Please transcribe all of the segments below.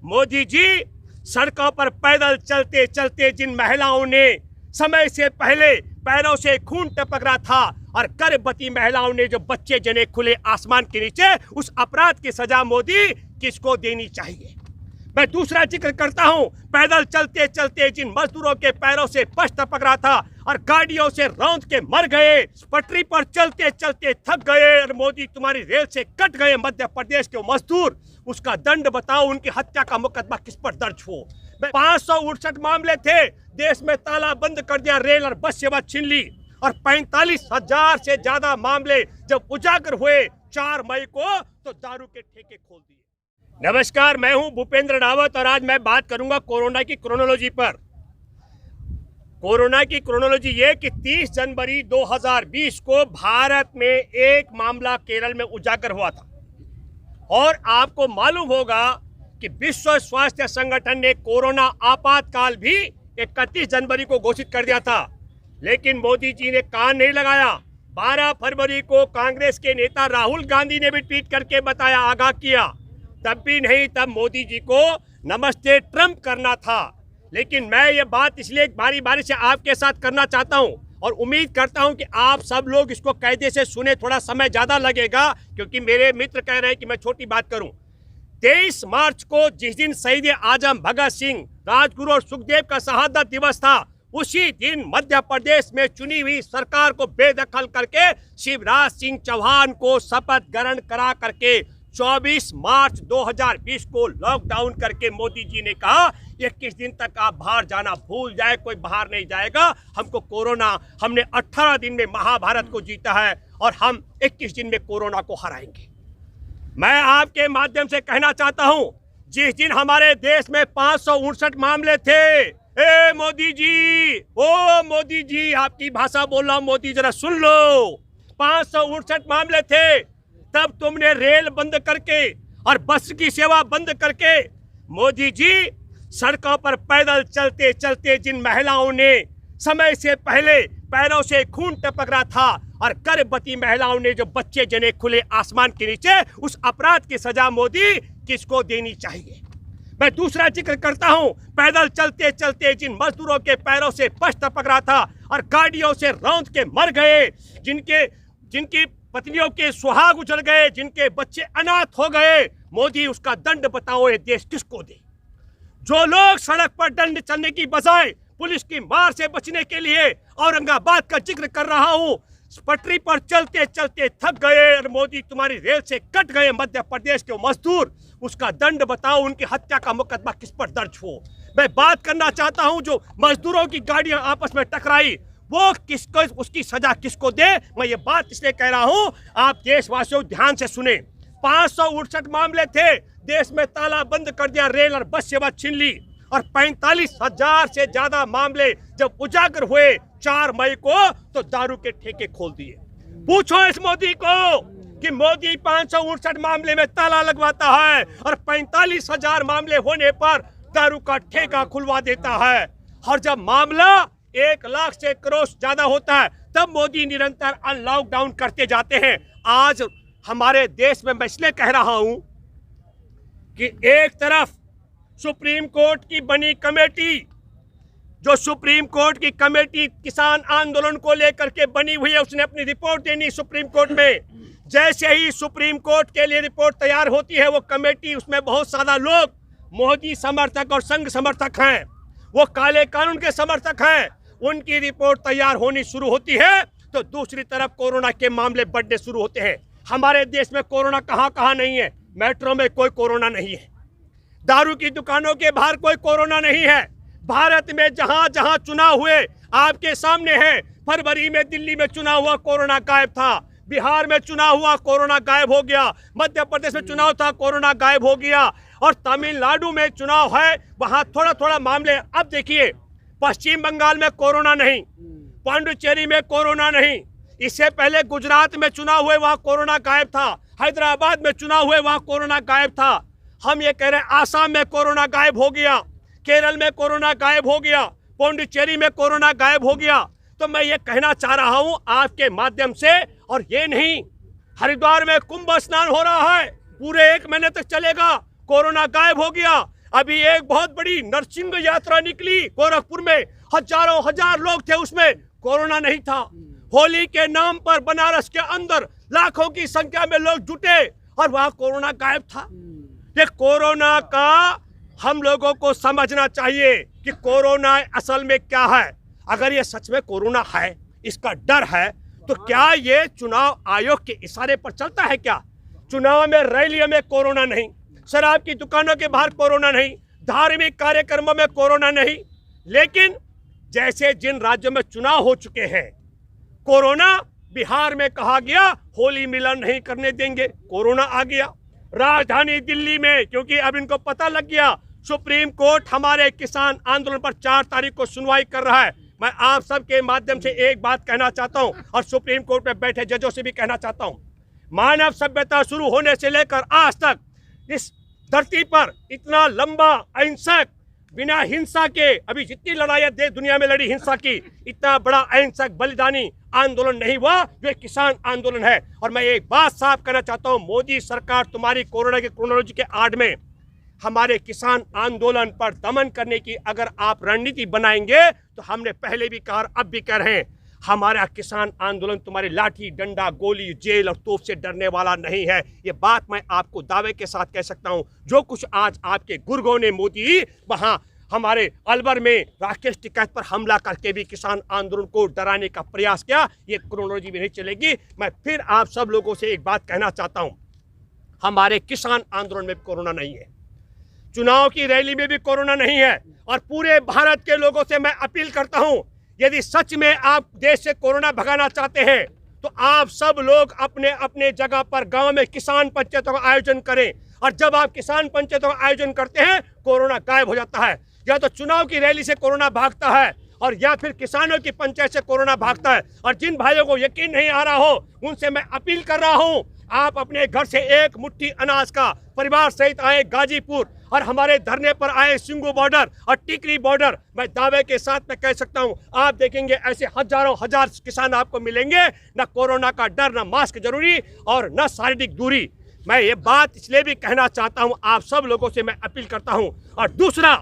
मोदी जी, सड़कों पर पैदल चलते चलते जिन महिलाओं ने समय से पहले पैरों से खून टपक रहा था और गर्भवती महिलाओं ने जो बच्चे जने खुले आसमान के नीचे, उस अपराध की सजा मोदी किसको देनी चाहिए। मैं दूसरा जिक्र करता हूं, पैदल चलते चलते जिन मजदूरों के पैरों से पश टपक रहा था और गाड़ियों से रौंद के मर गए, पटरी पर चलते चलते थक गए और मोदी तुम्हारी रेल से कट गए मध्य प्रदेश के मजदूर, उसका दंड बताओ, उनकी हत्या का मुकदमा किस पर दर्ज हो। 568 मामले थे, देश में ताला बंद कर दिया, रेल और बस सेवा छीन ली और 45,000 से ज्यादा मामले जब उजागर हुए 4 मई को, तो दारू के ठेके खोल दिए। नमस्कार, मैं हूं भूपेंद्र रावत और आज मैं बात करूंगा कोरोना की क्रोनोलॉजी पर। कोरोना की क्रोनोलॉजी ये कि 30 जनवरी 2020 को भारत में एक मामला केरल में उजागर हुआ था और आपको मालूम होगा कि विश्व स्वास्थ्य संगठन ने कोरोना आपातकाल भी 31 जनवरी को घोषित कर दिया था, लेकिन मोदी जी ने कान नहीं लगाया। 12 फरवरी को कांग्रेस के नेता राहुल गांधी ने भी ट्वीट करके बताया, आगाह किया, तब भी नहीं, तब मोदी जी को नमस्ते ट्रंप करना था। लेकिन मैं ये बात इसलिए बारी बारी से आपके साथ करना चाहता हूं और उम्मीद करता हूं कि आप सब लोग इसको कायदे से सुने। थोड़ा समय ज़्यादा लगेगा क्योंकि मेरे मित्र कह रहे हैं कि मैं छोटी बात करूं। 23 मार्च को जिस दिन शहीद आजम भगत सिंह, राजगुरु और सुखदेव का शहादत दिवस था, उसी दिन मध्य प्रदेश में चुनी हुई सरकार को बेदखल करके शिवराज सिंह चौहान को शपथ ग्रहण करा करके 24 मार्च 2020 को लॉकडाउन करके मोदी जी ने कहा 21 दिन तक आप बाहर जाना भूल जाए, कोई बाहर नहीं जाएगा। हमको कोरोना, हमने 18 दिन में महाभारत को जीता है और हम 21 दिन में कोरोना को हराएंगे। मैं आपके माध्यम से कहना चाहता हूं, जिस दिन हमारे देश में 559 मामले थे, ए मोदी जी, ओ मोदी जी, आपकी भाषा बोल रहा हूं, मोदी जरा सुन लो, 559 मामले थे, तब तुमने रेल बंद करके और बस की सेवा बंद करके, मोदी जी, सड़कों पर पैदल चलते चलते जिन महिलाओं ने समय से पहले पैरों से खून टपक रहा था और गर्भवती महिलाओं ने जो बच्चे जने खुले आसमान के नीचे, उस अपराध की सजा मोदी किसको देनी चाहिए। मैं दूसरा जिक्र करता हूं, पैदल चलते चलते जिन मजदूरों के पैरों से पश टपक रहा था और गाड़ियों से रौंद के मर गए, जिनकी पत्नियों के सुहाग उजड़ गए, जिनके बच्चे अनाथ हो गए, मोदी उसका दंड बताओ, ये देश किसको दे। जो लोग सड़क पर दंड चलने की बजाय पुलिस की मार से बचने के लिए औरंगाबाद का जिक्र कर रहा हूं, पटरी पर चलते चलते थक गए और मोदी तुम्हारी रेल से कट गए मध्य प्रदेश के मजदूर, उसका दंड बताओ, उनकी हत्या का मुकदमा किस पर दर्ज हो। मैं बात करना चाहता हूं, जो मजदूरों की गाड़ियां आपस में टकराई, वो किसको, उसकी सजा किसको दे। मैं ये बात इसलिए कह रहा हूं, आप देशवासियों ध्यान से सुने। 568 मामले थे, देश में ताला बंद कर दिया, रेल और बस सेवा छीन ली और 45,000 से ज्यादा मामले जब उजागर हुए 4 मई को, तो दारू के ठेके खोल दिए। पूछो इस मोदी को कि मोदी 568 मामले में ताला लगवाता है और 45,000 मामले होने पर दारू का ठेका खुलवा देता है, और जब मामला 1 लाख से करोड़ ज्यादा होता है तब मोदी निरंतर लॉकडाउन करते जाते हैं। आज हमारे देश में मैं इसलिए कह रहा हूं कि एक तरफ सुप्रीम कोर्ट की बनी कमेटी, जो सुप्रीम कोर्ट की कमेटी किसान आंदोलन को लेकर के बनी हुई है, उसने अपनी रिपोर्ट देनी सुप्रीम कोर्ट में। जैसे ही सुप्रीम कोर्ट के लिए रिपोर्ट तैयार होती है, वो कमेटी, उसमें बहुत सारा लोग मोदी समर्थक और संघ समर्थक हैं, वो काले कानून के समर्थक हैं, उनकी रिपोर्ट तैयार होनी शुरू होती है तो दूसरी तरफ कोरोना के मामले बढ़ने शुरू होते हैं। हमारे देश में कोरोना कहां कहां नहीं है। मेट्रो में कोई कोरोना नहीं है, दारू की दुकानों के बाहर कोई कोरोना नहीं है। भारत में जहां जहां चुनाव हुए आपके सामने है। फरवरी में दिल्ली में चुनाव हुआ, कोरोना गायब था। बिहार में चुनाव हुआ, कोरोना गायब हो गया। मध्य प्रदेश में चुनाव था, कोरोना गायब हो गया। और तमिलनाडु में चुनाव है, वहां थोड़ा थोड़ा मामले। अब देखिए, पश्चिम बंगाल में कोरोना नहीं, पांडिचेरी में कोरोना नहीं, इससे पहले गुजरात में चुनाव हुए, वहां कोरोना गायब था। हैदराबाद में चुनाव हुए, वहां कोरोना गायब था। हम ये कह रहे हैं आसाम में कोरोना गायब हो गया, केरल में कोरोना गायब हो गया, पांडिचेरी में कोरोना गायब हो गया। तो मैं ये कहना चाह रहा हूं आपके माध्यम से, और ये नहीं, हरिद्वार में कुंभ स्नान हो रहा है, पूरे 1 महीने तक चलेगा, कोरोना गायब हो गया। अभी एक बहुत बड़ी नरसिंह यात्रा निकली गोरखपुर में, हजारों हजार लोग थे उसमें, कोरोना नहीं था। होली के नाम पर बनारस के अंदर लाखों की संख्या में लोग जुटे और वहां कोरोना गायब था। ये कोरोना का हम लोगों को समझना चाहिए कि कोरोना असल में क्या है। अगर ये सच में कोरोना है, इसका डर है, तो क्या ये चुनाव आयोग के इशारे पर चलता है क्या? चुनाव में रैलियों में कोरोना नहीं, शराब की दुकानों के बाहर कोरोना नहीं, धार्मिक कार्यक्रमों में कोरोना नहीं। लेकिन जैसे जिन राज्यों में चुनाव हो चुके हैं, कोरोना, बिहार में कहा गया होली मिलन नहीं करने देंगे, कोरोना आ गया। राजधानी दिल्ली में, क्योंकि अब इनको पता लग गया सुप्रीम कोर्ट हमारे किसान आंदोलन पर 4 तारीख को सुनवाई कर रहा है। मैं आप सबके माध्यम से एक बात कहना चाहता हूं और सुप्रीम कोर्ट में बैठे जजों से भी कहना चाहता हूं, मानव सभ्यता शुरू होने से लेकर आज तक इस धरती पर इतना लंबा अहिंसक, बिना हिंसा के, अभी जितनी लड़ाइयां देश दुनिया में लड़ी हिंसा की, इतना बड़ा अहिंसक बलिदानी आंदोलन नहीं हुआ जो किसान आंदोलन है। और मैं एक बात साफ करना चाहता हूं, मोदी सरकार तुम्हारी कोरोना की क्रोनोलॉजी के आड़ में हमारे किसान आंदोलन पर दमन करने की अगर आप रणनीति बनाएंगे तो हमने पहले भी कहा और अब भी कह रहे हैं, हमारा किसान आंदोलन तुम्हारे लाठी डंडा गोली जेल और तोप से डरने वाला नहीं है। ये बात मैं आपको दावे के साथ कह सकता हूं। जो कुछ आज आपके गुर्गों ने मोदी वहां हमारे अलवर में राकेश टिकैत पर हमला करके भी किसान आंदोलन को डराने का प्रयास किया, ये क्रोनोलॉजी भी नहीं चलेगी। मैं फिर आप सब लोगों से एक बात कहना चाहता हूं, हमारे किसान आंदोलन में कोरोना नहीं है, चुनाव की रैली में भी कोरोना नहीं है। और पूरे भारत के लोगों से मैं अपील करता हूं, यदि सच में आप देश से कोरोना भगाना चाहते हैं तो आप सब लोग अपने अपने जगह पर गांव में किसान पंचायतों का आयोजन करें। और जब आप किसान पंचायतों का आयोजन करते हैं, कोरोना गायब हो जाता है। या तो चुनाव की रैली से कोरोना भागता है और या फिर किसानों की पंचायत से कोरोना भागता है। और जिन भाइयों को यकीन नहीं आ रहा हो, उनसे मैं अपील कर रहा हूं, आप अपने घर से एक मुट्ठी अनाज का परिवार सहित आए गाजीपुर और हमारे धरने पर आए सिंगू बॉर्डर और टिकरी बॉर्डर। मैं दावे के साथ मैं कह सकता हूं, आप देखेंगे ऐसे हजारों हजार किसान आपको मिलेंगे। न कोरोना का डर, न मास्क जरूरी और न शारीरिक दूरी। मैं ये बात इसलिए भी कहना चाहता हूं, आप सब लोगों से मैं अपील करता हूं। और दूसरा,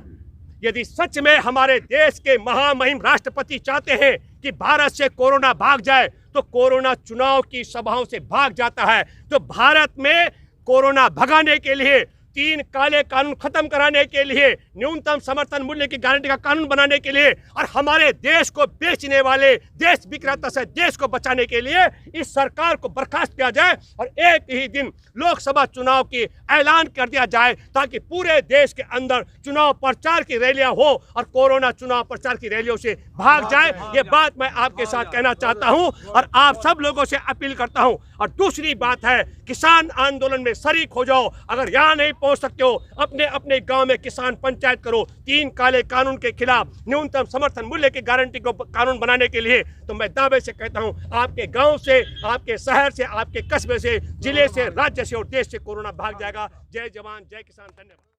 यदि सच में हमारे देश के महामहिम राष्ट्रपति चाहते हैं कि भारत से कोरोना भाग जाए, तो कोरोना चुनाव की सभाओं से भाग जाता है। तो भारत में कोरोना भगाने के लिए, 3 काले कानून खत्म कराने के लिए, न्यूनतम समर्थन मूल्य की गारंटी का कानून बनाने के लिए और हमारे देश को बेचने वाले देश विक्रेता से देश को बचाने के लिए इस सरकार को बर्खास्त किया जाए और एक ही दिन लोकसभा चुनाव की ऐलान कर दिया जाए, ताकि पूरे देश के अंदर चुनाव प्रचार की रैलियां हो और कोरोना चुनाव प्रचार की रैलियों से भाग जाए। ये बात मैं आपके साथ कहना चाहता हूं और आप सब लोगों से अपील करता हूं। और दूसरी बात है, किसान आंदोलन में शरीक हो जाओ। अगर यहाँ नहीं पहुंच सकते हो, अपने अपने गांव में किसान पंचायत करो। 3 काले कानून के खिलाफ न्यूनतम समर्थन मूल्य की गारंटी को कानून बनाने के लिए तो मैं दावे से कहता हूं, आपके गांव से, आपके शहर से, आपके कस्बे से, जिले से, राज्य से और देश से कोरोना भाग जाएगा। जय जवान, जय किसान, धन्यवाद।